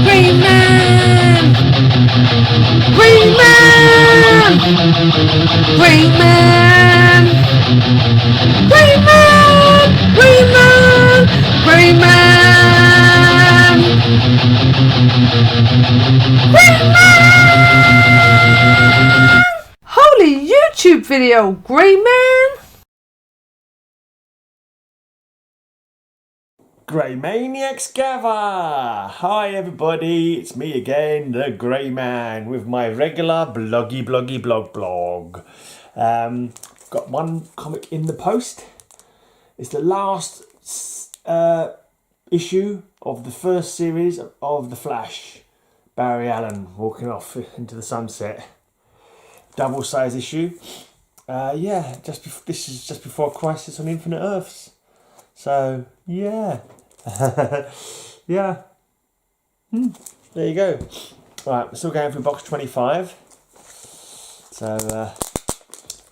Greyman! Greyman! Greyman! Greyman! Greyman! Greyman! Greyman! Holy YouTube video, Greyman! Grey Maniacs gather! Hi everybody, it's me again, the Grey Man, with my regular bloggy blog. Got one comic in the post. It's the last issue of the first series of The Flash. Barry Allen walking off into the sunset. Double size issue. This is just before Crisis on Infinite Earths. So yeah. Yeah. There you go. Right, we're still going through box 25. So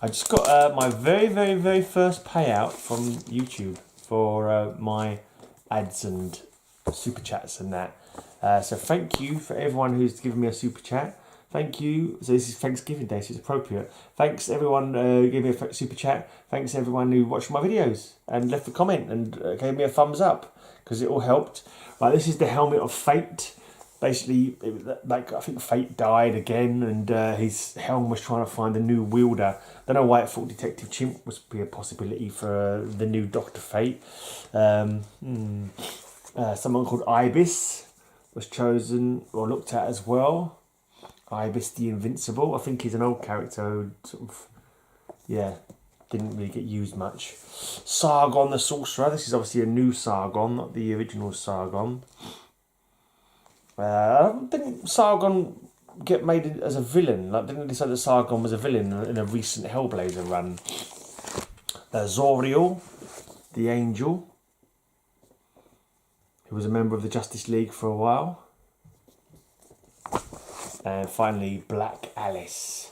I just got my very first payout from YouTube for my ads and super chats and that. So thank you for everyone who's given me a super chat. Thank you. So this is Thanksgiving Day, so it's appropriate. Thanks everyone who gave me a super chat. Thanks everyone who watched my videos and left a comment and gave me a thumbs up, because it all helped. Right, this is the Helmet of Fate. Basically, I think Fate died again, and his helm was trying to find a new wielder. Don't know why I thought Detective Chimp was be a possibility for the new Dr. Fate. Someone called Ibis was chosen or looked at as well. Ibis the Invincible. I think he's an old character who sort of, didn't really get used much. Sargon the Sorcerer. This is obviously a new Sargon, not the original Sargon. Didn't Sargon get made as a villain? Like, didn't they say that Sargon was a villain in a recent Hellblazer run? Zoriel, the Angel, who was a member of the Justice League for a while. And finally, Black Alice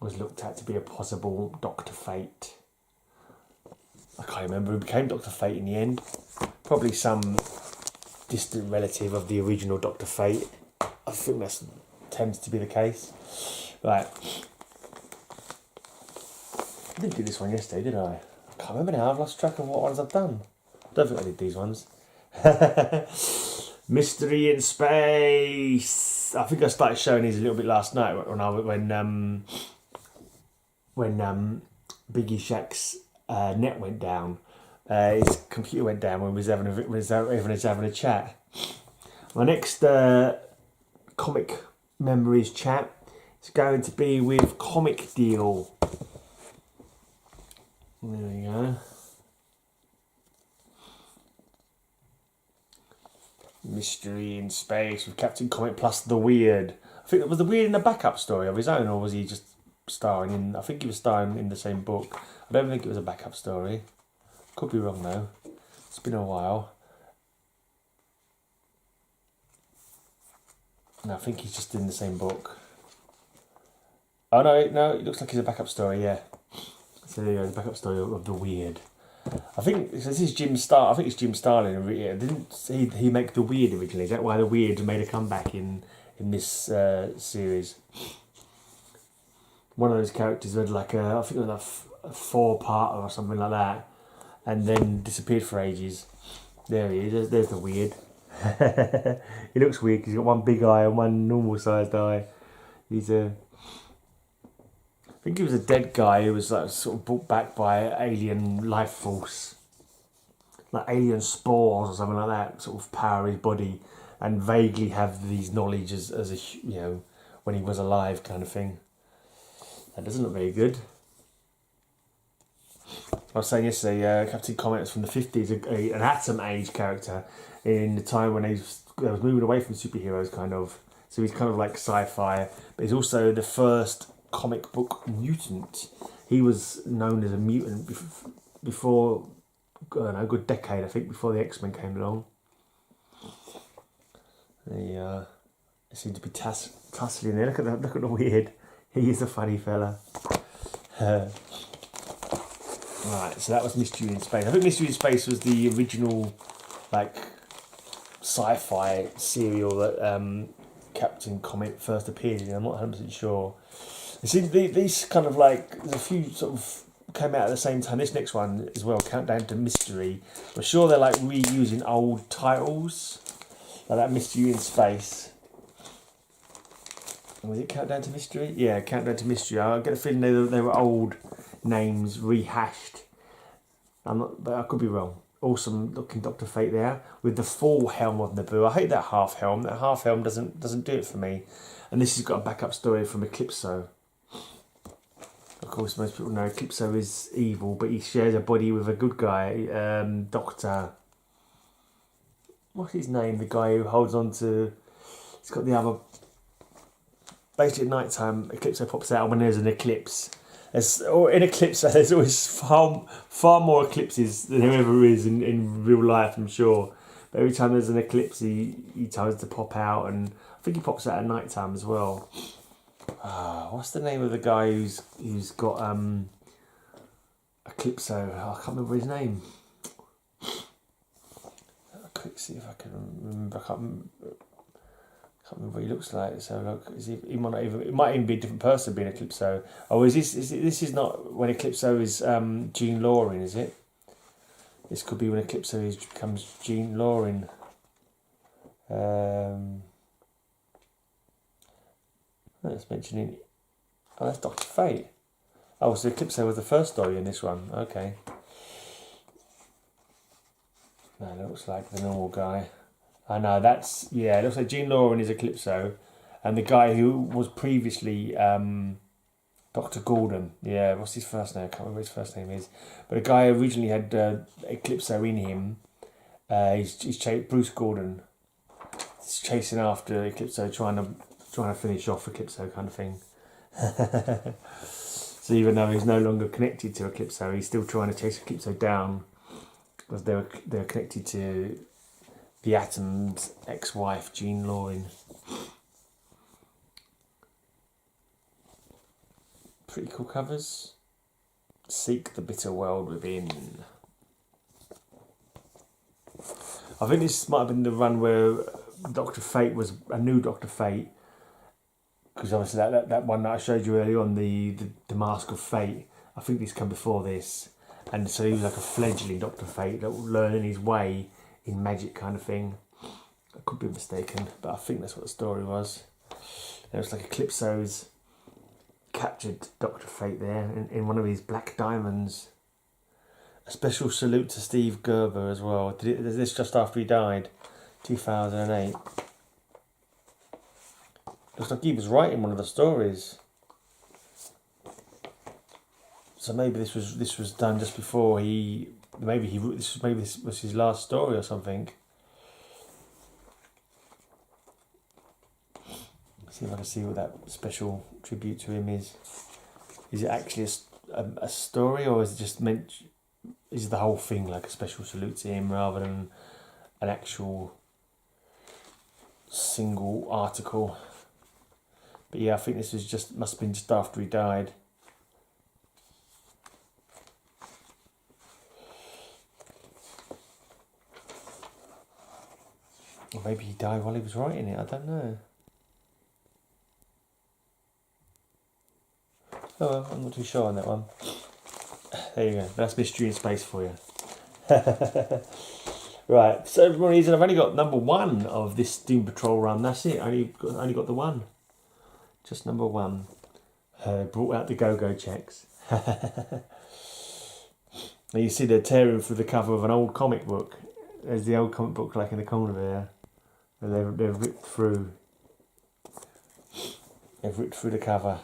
was looked at to be a possible Dr. Fate. I can't remember who became Dr. Fate in the end. Probably some distant relative of the original Dr. Fate. I think that tends to be the case. Right. I didn't do this one yesterday, did I? I can't remember now. I've lost track of what ones I've done. I don't think I did these ones. Mystery in Space. I think I started showing these a little bit last night when Biggie Shaq's net went down. His computer went down when we was having a chat. My next comic memories chat is going to be with Comic Deal. There we go. Mystery in Space with Captain Comet plus the Weird. I think it was the Weird in a backup story of his own, or was he just starring in? I think he was starring in the same book. I don't think it was a backup story. Could be wrong though. It's been a while. No, I think he's just in the same book. Oh no, it looks like he's a backup story. Yeah. So there you go, the backup story of the Weird. I think this is Jim Star. I think it's Jim Starlin. Didn't he make the Weird originally? Is that why the Weird made a comeback in this series? One of those characters had I think it was a 4-parter or something like that, and then disappeared for ages. There he is. There's the Weird. He looks weird because he's got one big eye and one normal sized eye. He's I think he was a dead guy who was like sort of brought back by alien life force, like alien spores or something like that, sort of power his body, and vaguely have these knowledge as a when he was alive kind of thing. That doesn't look very good. I was saying yesterday, Captain Comet was from the 50s, an Atom Age character in the time when they was moving away from superheroes, kind of. So he's kind of like sci-fi, but he's also the first comic book mutant. He was known as a mutant before, I don't know, a good decade, I think, before the X-Men came along. They seem to be tussling there. Look at the Weird. He is a funny fella. Right, so that was Mystery in Space. I think Mystery in Space was the original, like, sci-fi serial that Captain Comet first appeared in. I'm not 100% sure. You see, these kind of like, there's a few sort of came out at the same time. This next one as well, Countdown to Mystery. I'm sure they're like reusing old titles, like that Mystery in Space. Was it Countdown to Mystery? Yeah, Countdown to Mystery. I get a feeling they were old names rehashed. I'm not, but I could be wrong. Awesome looking Dr. Fate there with the full helm of Naboo. I hate that half helm. That half helm doesn't do it for me. And this has got a backup story from Eclipso. Of course, most people know Eclipso is evil, but he shares a body with a good guy, Doctor. What's his name? The guy who holds on to. He's got the other. Basically, at night time, Eclipso pops out when there's an eclipse. In Eclipso, there's always far more eclipses than there ever is in real life, I'm sure. But every time there's an eclipse, he tries to pop out, and I think he pops out at night time as well. What's the name of the guy who's got Eclipso? I can't remember his name. Quick, see if I can remember. I can't remember what he looks like. So look, he might not even. It might even be a different person being Eclipso. Oh, is this? This is not when Eclipso is Gene Loring, is it? This could be when Eclipso becomes Gene Loring. That's mentioning. Oh, that's Dr. Fate. Oh, so Eclipso was the first story in this one. Okay. No, it looks like the normal guy. I know, that's, yeah, it looks like Gene Loring is Eclipso, and the guy who was previously Dr. Gordon, yeah, what's his first name? I can't remember what his first name is. But the guy who originally had Eclipso in him, he's Bruce Gordon. He's chasing after Eclipso, trying to finish off Eclipso kind of thing. So even though he's no longer connected to Eclipso, he's still trying to chase Eclipso down, because they're connected to the Atom's ex-wife, Gene Loring. Pretty cool covers. Seek the bitter world within. I think this might have been the run where Dr. Fate was a new Dr. Fate, because obviously that one that I showed you earlier on, the Mask of Fate, I think this came before this, and so he was like a fledgling Dr. Fate that was learning his way in magic kind of thing. I could be mistaken, but I think that's what the story was. There was like Eclipso's captured Dr. Fate there in one of his black diamonds. A special salute to Steve Gerber as well. Did this just after he died, 2008. Looks like he was writing one of the stories. So maybe this was done just before this was his last story or something. See if I can see what that special tribute to him is. Is it actually a story, or is it just meant? Is the whole thing like a special salute to him rather than an actual single article? But yeah, I think this was must have been just after he died. Or maybe he died while he was writing it, I don't know. Oh well, I'm not too sure on that one. There you go, that's Mystery in Space for you. Right, so for one reason I've only got number one of this Doom Patrol run, that's it, I only got the one. Just number one. Brought out the go-go checks. Now you see they're tearing through the cover of an old comic book. There's the old comic book like in the corner there. And they've ripped through. They've ripped through the cover.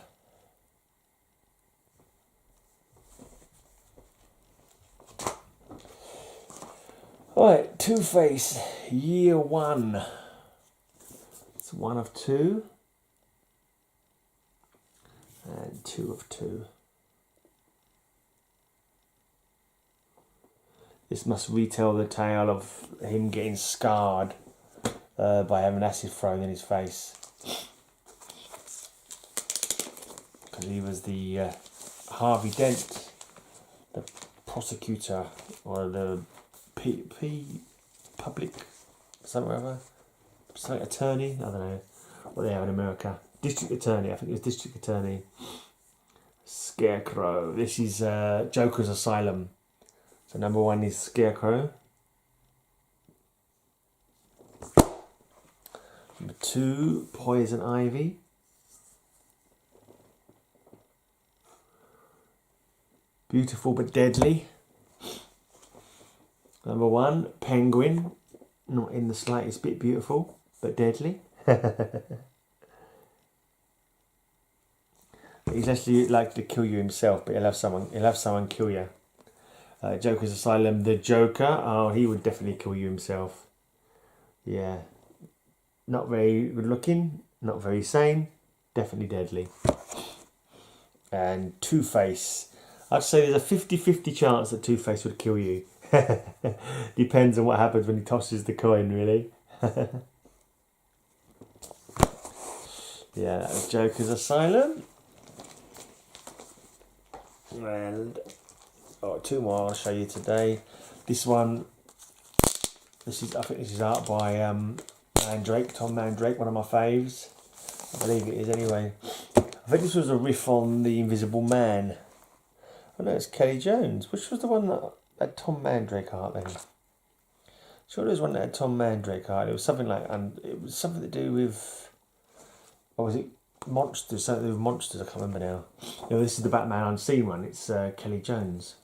Right, Two-Face, year one. It's one of two. And two of two. This must retell the tale of him getting scarred by having acid thrown in his face. Because he was the Harvey Dent, the prosecutor or the public something attorney. I don't know what they have in America. District attorney. I think it was district attorney. Scarecrow. This is Joker's Asylum. So number 1 is Scarecrow. Number 2, Poison Ivy. Beautiful but deadly. Number 1, Penguin. Not in the slightest bit beautiful, but deadly. He's actually like to kill you himself, but he'll have someone kill you. Joker's Asylum, the Joker. Oh, he would definitely kill you himself. Yeah. Not very good looking, not very sane, definitely deadly. And Two-Face. I'd say there's a 50-50 chance that Two-Face would kill you. Depends on what happens when he tosses the coin, really. Yeah, that was Joker's Asylum. And 2 more I'll show you today. This one, I think this is art by Mandrake, Tom Mandrake, one of my faves. I believe it is anyway. I think this was a riff on The Invisible Man. I know it's Kelly Jones. Which was the one that had Tom Mandrake art then? Sure, there was one that had Tom Mandrake art. It was something like, and it was something to do with, or was it monsters? Something to do with monsters. I can't remember now. You know, this is the Batman Unseen one. It's Kelly Jones,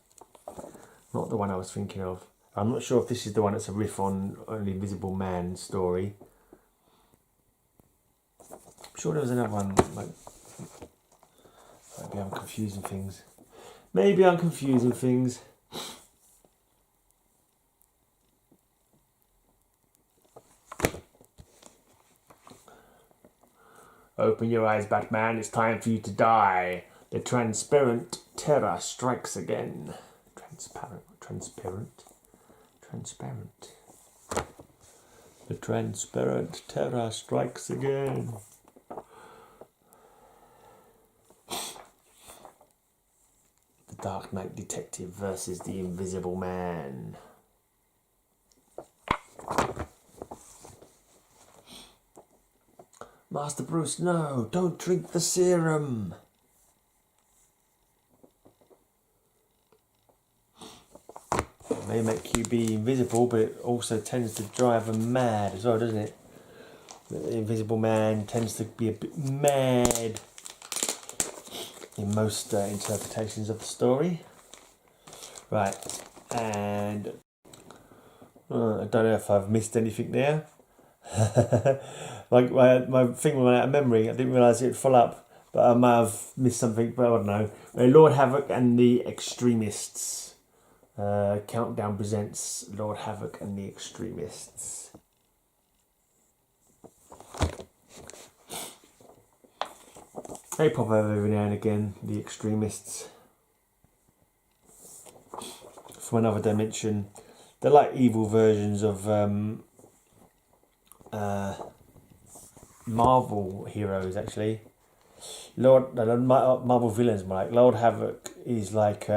not the one I was thinking of. I'm not sure if this is the one that's a riff on the Invisible Man story. I'm sure there was another one. Like, maybe I'm confusing things. Open your eyes, Batman. It's time for you to die. The transparent terror strikes again. Transparent. The transparent terror strikes again. The Dark Knight Detective versus the Invisible Man. Master Bruce, no, don't drink the serum. It may make you be invisible, but it also tends to drive them mad as well, doesn't it? The Invisible Man tends to be a bit mad in most interpretations of the story. Right, and I don't know if I've missed anything there. Like my thing went out of memory. I didn't realise it would fill up, but I might have missed something. But I don't know. Lord Havoc and the Extremists. Countdown presents Lord Havoc and the Extremists. They pop over every now and again. The Extremists from another dimension. They're like evil versions of Marvel heroes, actually. Marvel villains, like Lord Havoc is like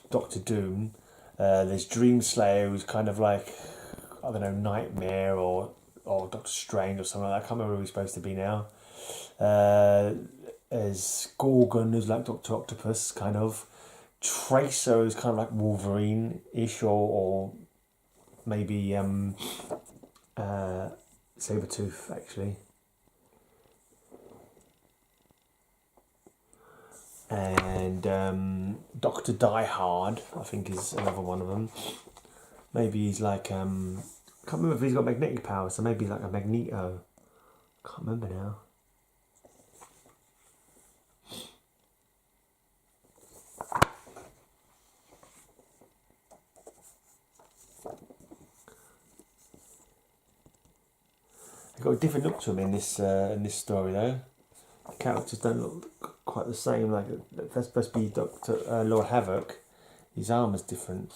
Doctor Doom. There's Dream Slayer, who's kind of like, I don't know, Nightmare or Doctor Strange or something like that. I can't remember who he's supposed to be now. There's Gorgon, who's like Doctor Octopus, kind of. Tracer is kind of like Wolverine-ish, or maybe Sabretooth, actually. And Dr. Diehard, I think, is another one of them. Maybe he's like, I can't remember if he's got magnetic power, so maybe he's like a Magneto. Can't remember now. They've got a different look to him in this story, though. The characters don't look quite the same. Like, that's supposed to be Lord Havoc. His armour's different.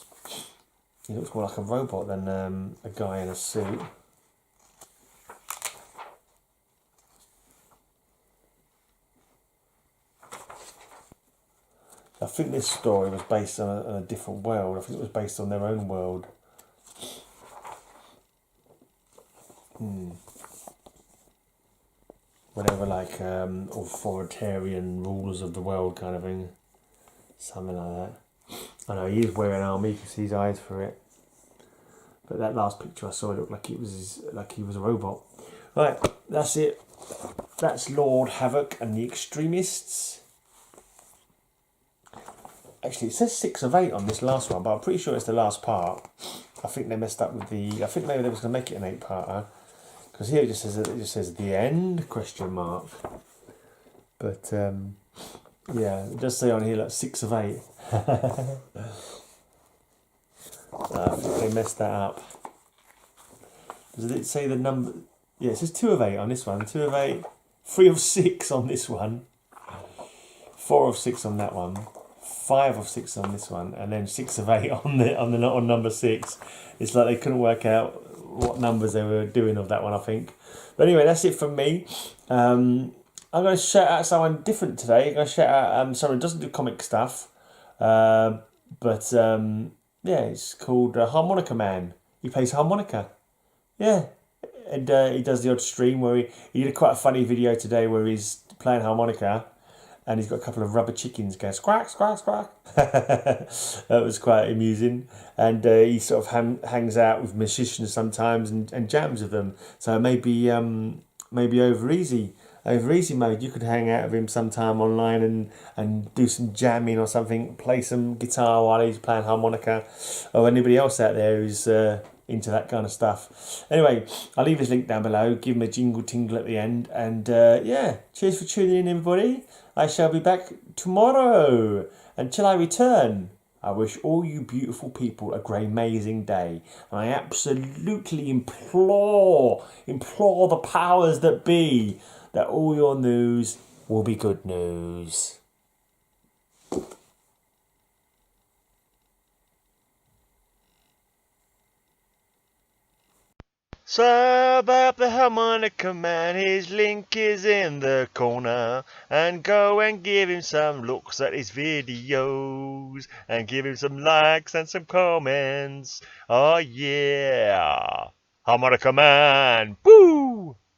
He looks more like a robot than a guy in a suit. I think this story was based on a different world. I think it was based on their own world. When they were like authoritarian rulers of the world kind of thing. Something like that. I know he is wearing armour, you can see his eyes through it. But that last picture I saw, it looked like he was a robot. Right, that's it. That's Lord Havoc and the Extremists. Actually, it says 6 of 8 on this last one, but I'm pretty sure it's the last part. I think they messed up with the. I think maybe they was going to make it an 8-parter, because here it just says the end ? But yeah, it does say on here like 6 of 8. I think they messed that up. Does it say the number? Yeah, it says 2 of 8 on this one. 2 of 8, 3 of 6 on this one, 4 of 6 on that one, 5 of 6 on this one, and then 6 of 8 on number 6. It's like they couldn't work out what numbers they were doing of that one, I think. But anyway, that's it from me. I'm going to shout out someone different today. I'm going to shout out someone who doesn't do comic stuff, but yeah, it's called Harmonica Man. He plays harmonica. Yeah. And he does the odd stream where he did quite a funny video today where he's playing harmonica and he's got a couple of rubber chickens going squawk, squawk, squawk. That was quite amusing. And he sort of hangs out with musicians sometimes and jams with them. So maybe over easy mode, you could hang out with him sometime online and do some jamming or something, play some guitar while he's playing harmonica, or anybody else out there who's into that kind of stuff. Anyway, I'll leave his link down below, give him a jingle tingle at the end, and yeah, cheers for tuning in, everybody. I shall be back tomorrow. Until I return, I wish all you beautiful people a great amazing day. And I absolutely implore the powers that be that all your news will be good news. Sub up the Harmonica Man, his link is in the corner. And go and give him some looks at his videos. And give him some likes and some comments. Oh yeah! Harmonica Man! Boo!